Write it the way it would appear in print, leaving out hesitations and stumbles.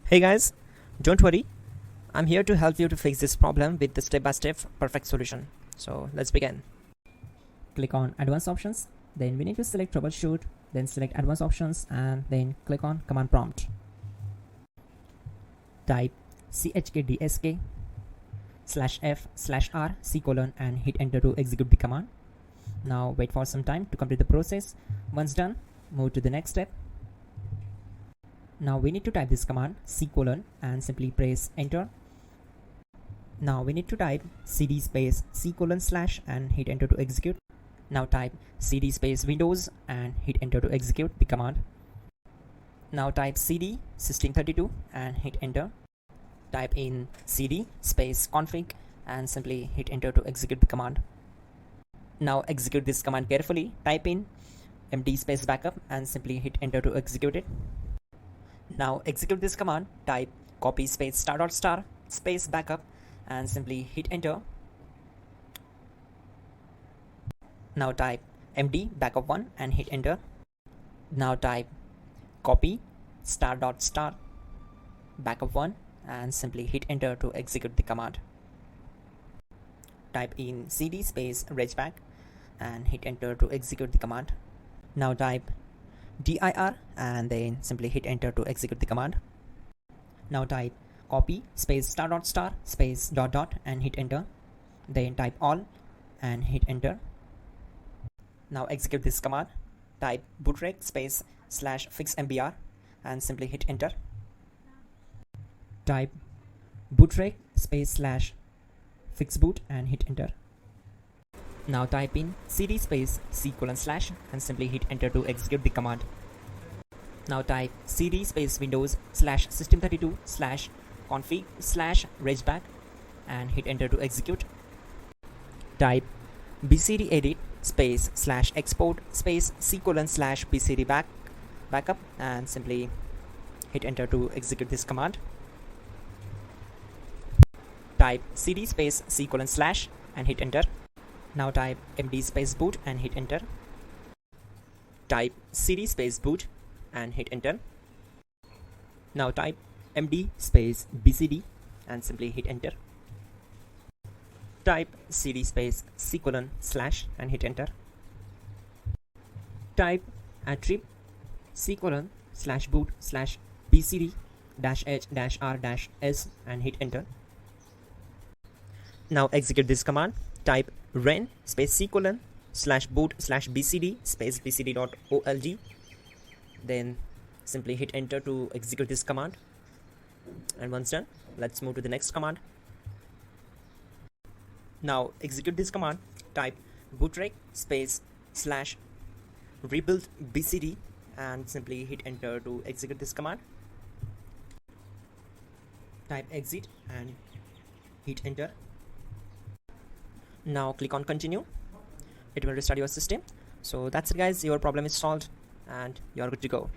Hey guys, don't worry, I'm here to help you to fix this problem with the step-by-step perfect solution. So let's begin. Click on Advanced Options, then we need to select Troubleshoot, then select Advanced Options and then click on Command Prompt. Type chkdsk/f/r:/c: and hit enter to execute the command. Now wait for some time to complete the process. Once done, move to the next step. Now we need to type this command C: and simply press enter. Now we need to type cd space C: / and hit enter to execute. Now type cd space Windows and hit enter to execute the command. Now type cd system32 and hit enter. Type in cd space config and simply hit enter to execute the command. Now execute this command carefully. Type in md space backup and simply hit enter to execute it. Now execute this command. Type copy space *** space backup and simply hit enter. Now type md backup1 and hit enter. Now type copy ** backup1 and simply hit enter to execute the command. Type in cd space regback and hit enter to execute the command. Now type dir and then simply hit enter to execute the command. Now type copy space ** space ... and hit enter. Then type all and hit enter. Now execute this command. Type bootrec space /fixmbr and simply hit enter. Type bootrec space /fixboot and hit enter. Now type in cd space C: / and simply hit enter to execute the command. Now type cd space Windows /system32 /config /regback and hit enter to execute. Type bcd edit space /export space C: / bcd backup and simply hit enter to execute this command. Type cd space C: / and hit enter. Now type md space boot and hit enter. Type cd space boot and hit enter. Now type md space bcd and simply hit enter. Type cd space C: / and hit enter. Type attrib C: / boot /bcd -h -r-s and hit enter. Now execute this command. Type ren space C: / boot /bcd space bcd.olg. Then simply hit enter to execute this command. And once done, let's move to the next command. Now execute this command. Type bootrec space /rebuild bcd and simply hit enter to execute this command. Type exit and hit enter. Now click on continue. It will restart your system. So that's it guys, your problem is solved and you are good to go.